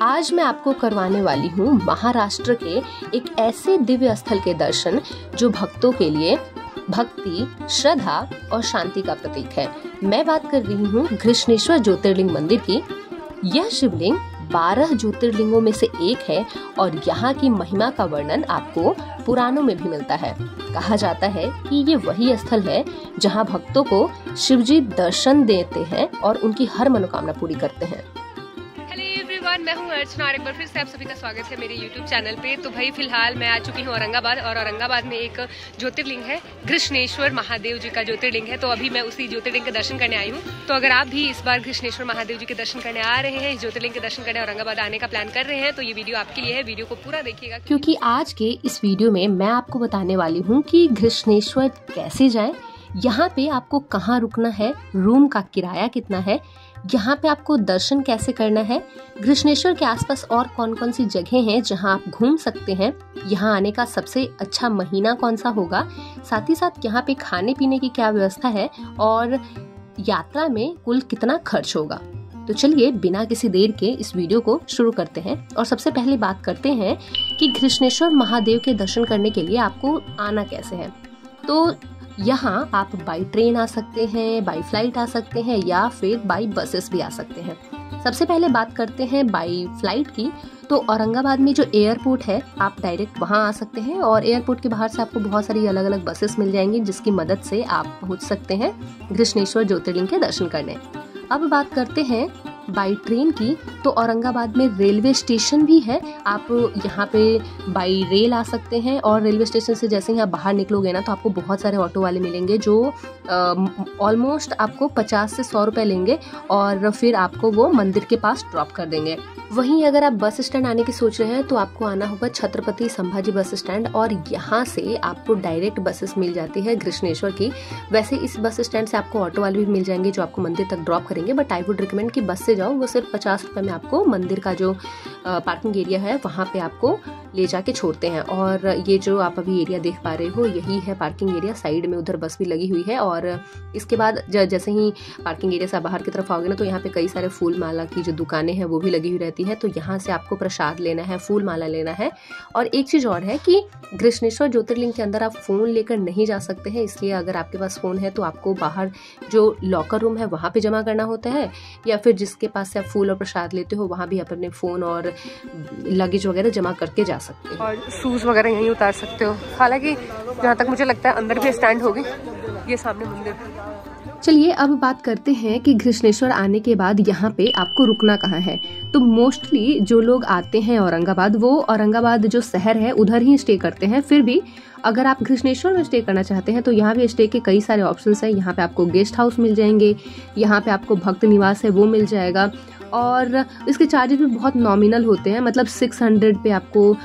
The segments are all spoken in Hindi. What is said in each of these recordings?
आज मैं आपको करवाने वाली हूँ महाराष्ट्र के एक ऐसे दिव्य स्थल के दर्शन जो भक्तों के लिए भक्ति, श्रद्धा और शांति का प्रतीक है। मैं बात कर रही हूँ घृष्णेश्वर ज्योतिर्लिंग मंदिर की। यह शिवलिंग 12 ज्योतिर्लिंगों में से एक है और यहाँ की महिमा का वर्णन आपको पुराणों में भी मिलता है। कहा जाता है कि ये वही स्थल है जहाँ भक्तों को शिवजी दर्शन देते हैं और उनकी हर मनोकामना पूरी करते हैं। मैं हूँ अर्चना और एक बार फिर से आप सभी का स्वागत है मेरे YouTube चैनल पे। तो भाई फिलहाल मैं आ चुकी हूँ औरंगाबाद और औरंगाबाद में एक ज्योतिर्लिंग है, घृष्णेश्वर महादेव जी का ज्योतिर्लिंग है। तो अभी मैं उसी ज्योतिर्लिंग के दर्शन करने आई हूँ। तो अगर आप भी इस बार घृष्णेश्वर महादेव जी के दर्शन करने आ रहे हैं, इस ज्योतिर्लिंग के दर्शन करने औरंगाबाद आने का प्लान कर रहे हैं, तो ये वीडियो आपके लिए है। वीडियो को पूरा देखिएगा क्योंकि आज के इस वीडियो में मैं आपको बताने वाली हूँ कि घृष्णेश्वर कैसे जाएं, यहाँ पे आपको कहाँ रुकना है, रूम का किराया कितना है, यहाँ पे आपको दर्शन कैसे करना है, घृष्णेश्वर के आसपास और कौन कौन सी जगह हैं जहाँ आप घूम सकते हैं, यहाँ आने का सबसे अच्छा महीना कौन सा होगा, साथ ही साथ यहाँ पे खाने पीने की क्या व्यवस्था है और यात्रा में कुल कितना खर्च होगा। तो चलिए बिना किसी देर के इस वीडियो को शुरू करते हैं और सबसे पहले बात करते हैं कि घृष्णेश्वर महादेव के दर्शन करने के लिए आपको आना कैसे है। तो यहाँ आप बाई ट्रेन आ सकते हैं, बाई फ्लाइट आ सकते हैं या फिर बाई बसेस भी आ सकते हैं। सबसे पहले बात करते हैं बाई फ्लाइट की। तो औरंगाबाद में जो एयरपोर्ट है आप डायरेक्ट वहाँ आ सकते हैं और एयरपोर्ट के बाहर से आपको बहुत सारी अलग अलग बसेस मिल जाएंगी जिसकी मदद से आप पहुँच सकते हैं घृष्णेश्वर ज्योतिर्लिंग के दर्शन करने। अब बात करते हैं बाई ट्रेन की। तो औरंगाबाद में रेलवे स्टेशन भी है, आप यहाँ पे बाई रेल आ सकते हैं और रेलवे स्टेशन से जैसे ही आप बाहर निकलोगे ना तो आपको बहुत सारे ऑटो वाले मिलेंगे जो ऑलमोस्ट आपको 50 से 100 रुपए लेंगे और फिर आपको वो मंदिर के पास ड्रॉप कर देंगे। वहीं अगर आप बस स्टैंड आने की सोच रहे हैं तो आपको आना होगा छत्रपति संभाजी बस स्टैंड और यहाँ से आपको डायरेक्ट बसेस मिल जाती है घृष्णेश्वर की। वैसे इस बस स्टैंड से आपको ऑटो वाले भी मिल जाएंगे जो आपको मंदिर तक ड्रॉप करेंगे, बट आई वुड रिकमेंड कि बस से जाओ। वो सिर्फ 50 रुपए में आपको मंदिर का जो पार्किंग एरिया है वहाँ पे आपको ले जाके छोड़ते हैं। और ये जो आप अभी एरिया देख पा रहे हो यही है पार्किंग एरिया, साइड में उधर बस भी लगी हुई है। और इसके बाद जैसे ही पार्किंग एरिया से बाहर की तरफ आओगे ना तो यहाँ पे कई सारे फूल माला की जो दुकानें हैं वो भी लगी हुई रहती है। तो यहाँ से आपको प्रसाद लेना है, फूल माला लेना है। और एक चीज और है कि घृष्णेश्वर ज्योतिर्लिंग के अंदर आप फोन लेकर नहीं जा सकते हैं, इसलिए अगर आपके पास फोन है तो आपको बाहर जो लॉकर रूम है वहाँ पे जमा करना होता है या फिर जिसके पास से आप फूल और प्रसाद लेते हो वहाँ भी आप अपने फोन और लगेज वगैरह जमा करके जा सकते हैं। और शूज वगैरह यहीं उतार सकते हो। हालांकि जहाँ तक मुझे लगता है अंदर भी स्टैंड होगी, ये सामने मंदिर। चलिए अब बात करते हैं कि घृष्णेश्वर आने के बाद यहाँ पे आपको रुकना कहाँ है। तो मोस्टली जो लोग आते हैं औरंगाबाद वो औरंगाबाद जो शहर है उधर ही स्टे करते हैं। फिर भी अगर आप घृष्णेश्वर में स्टे करना चाहते हैं तो यहाँ भी स्टे के कई सारे ऑप्शंस हैं। यहाँ पे आपको गेस्ट हाउस मिल जाएंगे, यहाँ पे आपको भक्त निवास है वो मिल जाएगा और इसके चार्जेस भी बहुत नॉमिनल होते हैं। मतलब 600 पे आपको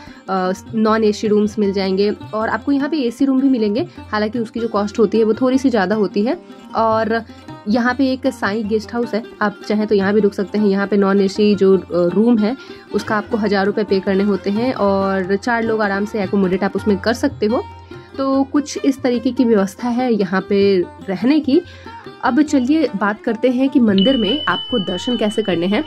नॉन एसी रूम्स मिल जाएंगे और आपको यहाँ पे एसी रूम भी मिलेंगे, हालांकि उसकी जो कॉस्ट होती है वो थोड़ी सी ज़्यादा होती है। और यहाँ पे एक साई गेस्ट हाउस है, आप चाहें तो यहाँ भी रुक सकते हैं। यहाँ पे नॉन एसी जो रूम है उसका आपको 1000 रुपये पे करने होते हैं और 4 लोग आराम से एकोमोडेट आप उसमें कर सकते हो। तो कुछ इस तरीके की व्यवस्था है यहाँ पे रहने की। अब चलिए बात करते हैं कि मंदिर में आपको दर्शन कैसे करने हैं।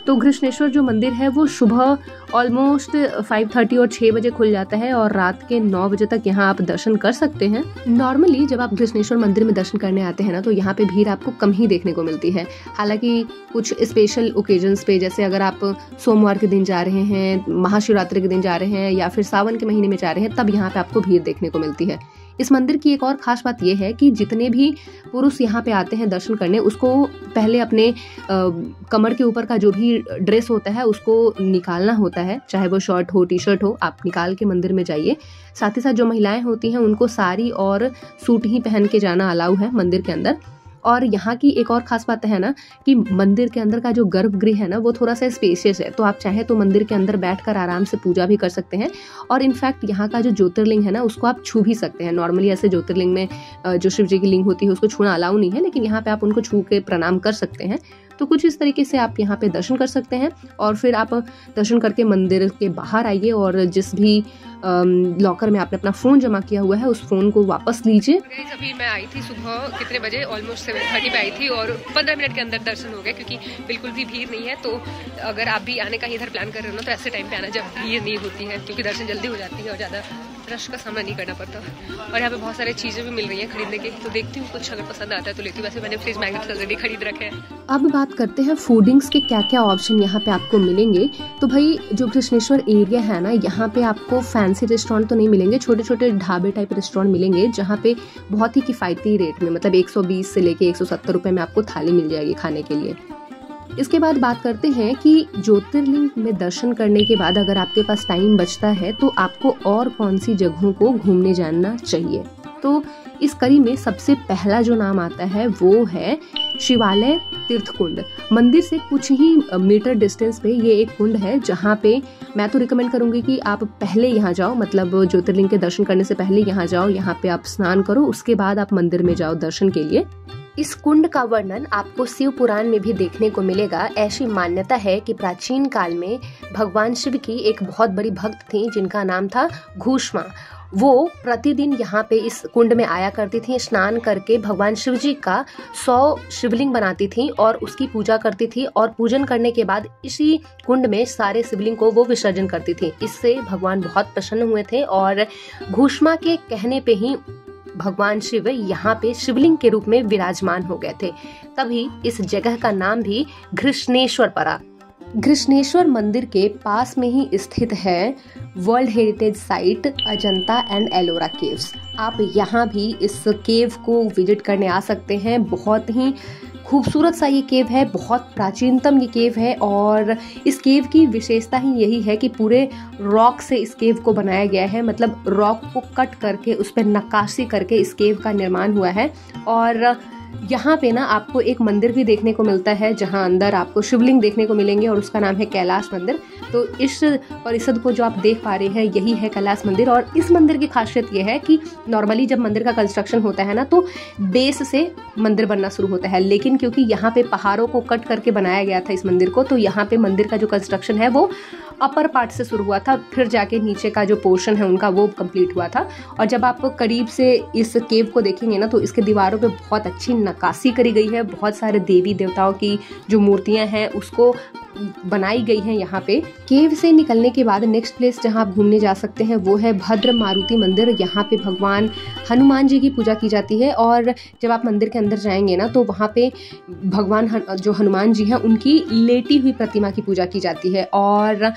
तो घृष्णेश्वर जो मंदिर है वो सुबह ऑलमोस्ट 5:30 और 6 बजे खुल जाता है और रात के 9 बजे तक यहाँ आप दर्शन कर सकते हैं। नॉर्मली जब आप घृष्णेश्वर मंदिर में दर्शन करने आते हैं ना तो यहाँ पे भीड़ आपको कम ही देखने को मिलती है। हालांकि कुछ स्पेशल ओकेजन्स पे, जैसे अगर आप सोमवार के दिन जा रहे हैं, महाशिवरात्रि के दिन जा रहे हैं या फिर सावन के महीने में जा रहे हैं, तब यहाँ पे आपको भीड़ देखने को मिलती है। इस मंदिर की एक और खास बात यह है कि जितने भी पुरुष यहाँ पे आते हैं दर्शन करने उसको पहले अपने कमर के ऊपर का जो भी ड्रेस होता है उसको निकालना होता है, चाहे वो शर्ट हो, टी शर्ट हो, आप निकाल के मंदिर में जाइए। साथ ही साथ जो महिलाएं होती हैं उनको साड़ी और सूट ही पहन के जाना अलाउ है मंदिर के अंदर। और यहाँ की एक और खास बात है ना कि मंदिर के अंदर का जो गर्भगृह है ना वो थोड़ा सा स्पेशियस है, तो आप चाहे तो मंदिर के अंदर बैठकर आराम से पूजा भी कर सकते हैं। और इनफैक्ट यहाँ का जो ज्योतिर्लिंग है ना उसको आप छू भी सकते हैं। नॉर्मली ऐसे ज्योतिर्लिंग में जो शिव जी की लिंग होती है उसको छूना अलाउ नहीं है, लेकिन यहाँ पे आप उनको छू के प्रणाम कर सकते हैं। तो कुछ इस तरीके से आप यहाँ पे दर्शन कर सकते हैं और फिर आप दर्शन करके मंदिर के बाहर आइए और जिस भी लॉकर में आपने अपना फ़ोन जमा किया हुआ है उस फ़ोन को वापस लीजिए। अभी मैं आई थी सुबह कितने बजे, ऑलमोस्ट 7:30 पे आई थी और 15 मिनट के अंदर दर्शन हो गए, क्योंकि बिल्कुल भी भीड़ नहीं है। तो अगर आप भी आने का इधर प्लान कर रहे हो ना तो ऐसे टाइम पे आना जब भीड़ नहीं होती है, क्योंकि दर्शन जल्दी हो जाती है और ज़्यादा रश का सामना नहीं करना पड़ता। और यहाँ पे बहुत सारी चीज़ें भी मिल रही हैं खरीदने की, तो देखती हूँ कुछ अगर पसंद आता है तो लेती हूँ। वैसे मैंने फ्रिज मैग्नेट्स ऑलरेडी खरीद रखे हैं। अब बात करते हैं फूडिंग्स के क्या क्या ऑप्शन यहाँ पे आपको मिलेंगे। तो भाई जो कृष्णेश्वर एरिया है ना, यहाँ पे आपको फैंसी रेस्टोरेंट तो नहीं मिलेंगे, छोटे छोटे ढाबे टाइप रेस्टोरेंट मिलेंगे जहाँ पे बहुत ही किफ़ायती रेट में, मतलब 120 से लेके 170 रुपये में आपको थाली मिल जाएगी खाने के लिए। इसके बाद बात करते हैं कि ज्योतिर्लिंग में दर्शन करने के बाद अगर आपके पास टाइम बचता है तो आपको और कौन सी जगहों को घूमने जाना चाहिए। तो इस कड़ी में सबसे पहला जो नाम आता है वो है शिवालय तीर्थ कुंड। मंदिर से कुछ ही मीटर डिस्टेंस पे ये एक कुंड है जहाँ पे मैं तो रिकमेंड करूंगी कि आप पहले यहाँ जाओ, मतलब ज्योतिर्लिंग के दर्शन करने से पहले यहाँ जाओ, यहाँ पे आप स्नान करो, उसके बाद आप मंदिर में जाओ दर्शन के लिए। इस कुंड का वर्णन आपको शिव पुराण में भी देखने को मिलेगा। ऐसी मान्यता है कि प्राचीन काल में भगवान शिव की एक बहुत बड़ी भक्त थी जिनका नाम था घूष्मा। वो प्रतिदिन यहाँ पे इस कुंड में आया करती थी, स्नान करके भगवान शिव जी का 100 शिवलिंग बनाती थी और उसकी पूजा करती थी, और पूजन करने के बाद इसी कुंड में सारे शिवलिंग को वो विसर्जन करती थी। इससे भगवान बहुत प्रसन्न हुए थे और घूष्मा के कहने पे ही भगवान शिव यहाँ पे शिवलिंग के रूप में विराजमान हो गए थे। तभी इस जगह का नाम भी घृष्णेश्वर पड़ा। घृष्णेश्वर मंदिर के पास में ही स्थित है world heritage site Ajanta and Ellora caves. आप यहाँ भी इस केव को विजिट करने आ सकते हैं। बहुत ही खूबसूरत सा ये केव है, बहुत प्राचीनतम ये केव है और इस केव की विशेषता ही यही है कि पूरे रॉक से इस केव को बनाया गया है, मतलब रॉक को कट करके उस पर नक्काशी करके इस केव का निर्माण हुआ है। और यहाँ पे ना आपको एक मंदिर भी देखने को मिलता है जहाँ अंदर आपको शिवलिंग देखने को मिलेंगे और उसका नाम है कैलाश मंदिर। तो इस परिसर को जो आप देख पा रहे हैं यही है कैलाश मंदिर। और इस मंदिर की खासियत ये है कि नॉर्मली जब मंदिर का कंस्ट्रक्शन होता है ना तो बेस से मंदिर बनना शुरू होता है, लेकिन क्योंकि यहाँ पे पहाड़ों को कट करके बनाया गया था इस मंदिर को, तो यहाँ पे मंदिर का जो कंस्ट्रक्शन है वो अपर पार्ट से शुरू हुआ था, फिर जाके नीचे का जो पोर्शन है उनका वो कंप्लीट हुआ था। और जब आप करीब से इस केव को देखेंगे ना तो इसके दीवारों पे बहुत अच्छी नक्काशी करी गई है, बहुत सारे देवी देवताओं की जो मूर्तियां हैं उसको बनाई गई हैं यहाँ पे। केव से निकलने के बाद नेक्स्ट प्लेस जहाँ आप घूमने जा सकते हैं वो है भद्र मारुति मंदिर। यहाँ पे भगवान हनुमान जी की पूजा की जाती है और जब आप मंदिर के अंदर जाएंगे ना तो वहाँ पे भगवान जो हनुमान जी हैं उनकी लेटी हुई प्रतिमा की पूजा की जाती है। और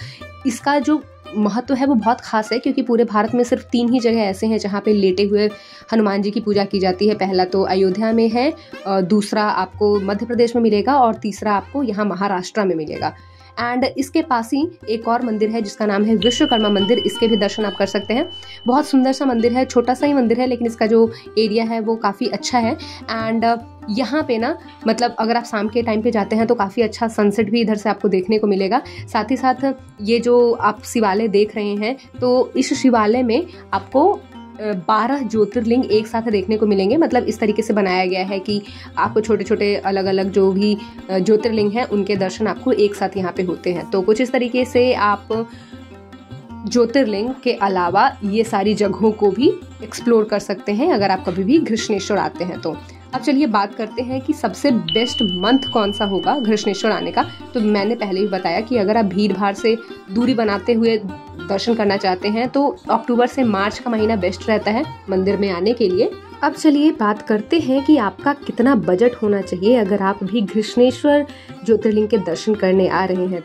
इसका जो महत्व है वो बहुत खास है क्योंकि पूरे भारत में सिर्फ 3 ही जगह ऐसे हैं जहाँ पे लेटे हुए हनुमान जी की पूजा की जाती है। पहला तो अयोध्या में है, दूसरा आपको मध्य प्रदेश में मिलेगा और तीसरा आपको यहाँ महाराष्ट्र में मिलेगा। एंड इसके पास ही एक और मंदिर है जिसका नाम है विश्वकर्मा मंदिर। इसके भी दर्शन आप कर सकते हैं। बहुत सुंदर सा मंदिर है, छोटा सा ही मंदिर है लेकिन इसका जो एरिया है वो काफ़ी अच्छा है। एंड यहाँ पे ना मतलब अगर आप शाम के टाइम पे जाते हैं तो काफ़ी अच्छा सनसेट भी इधर से आपको देखने को मिलेगा। साथ ही साथ ये जो आप शिवालय देख रहे हैं तो इस शिवालय में आपको 12 ज्योतिर्लिंग एक साथ देखने को मिलेंगे। मतलब इस तरीके से बनाया गया है कि आपको छोटे छोटे अलग अलग जो भी ज्योतिर्लिंग हैं उनके दर्शन आपको एक साथ यहाँ पे होते हैं। तो कुछ इस तरीके से आप ज्योतिर्लिंग के अलावा ये सारी जगहों को भी एक्सप्लोर कर सकते हैं अगर आप कभी भी घृष्णेश्वर आते हैं तो। अब चलिए बात करते हैं कि सबसे बेस्ट मंथ कौन सा होगा घृष्णेश्वर आने का। तो मैंने पहले ही बताया कि अगर आप भीड़ भाड़ से दूरी बनाते हुए दर्शन करना चाहते हैं तो अक्टूबर से मार्च का महीना बेस्ट रहता है मंदिर में आने के लिए। अब चलिए बात करते हैं कि आपका कितना बजट होना चाहिए अगर आप भी घृष्णेश्वर ज्योतिर्लिंग के दर्शन करने आ रहे हैं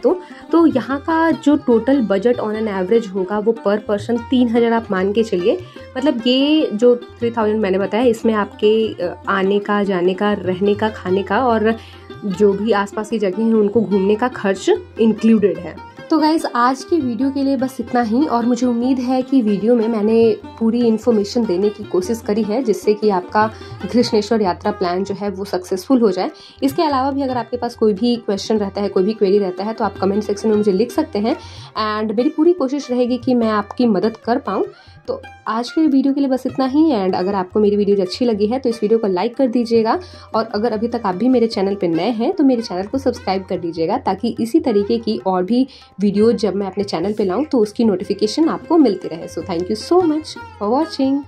तो यहाँ का जो total budget on an average होगा वो पर पर्सन 3000 आप मान के चलिए। मतलब ये जो 3000 मैंने बताया इसमें आपके आने का, जाने का, रहने का, खाने का और जो भी आसपास की जगह हैं उनको घूमने का खर्च इंक्लूडेड है। तो गाइज आज की वीडियो के लिए बस इतना ही और मुझे उम्मीद है कि वीडियो में मैंने पूरी इन्फॉर्मेशन देने की कोशिश करी है जिससे कि आपका घृष्णेश्वर यात्रा प्लान जो है वो सक्सेसफुल हो जाए। इसके अलावा भी अगर आपके पास कोई भी क्वेश्चन रहता है, कोई भी क्वेरी रहता है तो आप कमेंट सेक्शन में मुझे लिख सकते हैं एंड मेरी पूरी कोशिश रहेगी कि मैं आपकी मदद कर पाऊँ। तो आज के वीडियो के लिए बस इतना ही। एंड अगर आपको मेरी वीडियो अच्छी लगी है तो इस वीडियो को लाइक कर दीजिएगा, और अगर अभी तक आप भी मेरे चैनल पर नए हैं तो मेरे चैनल को सब्सक्राइब कर दीजिएगा, ताकि इसी तरीके की और भी वीडियो जब मैं अपने चैनल पर लाऊँ तो उसकी नोटिफिकेशन आपको मिलती रहे। So thank you so much for watching.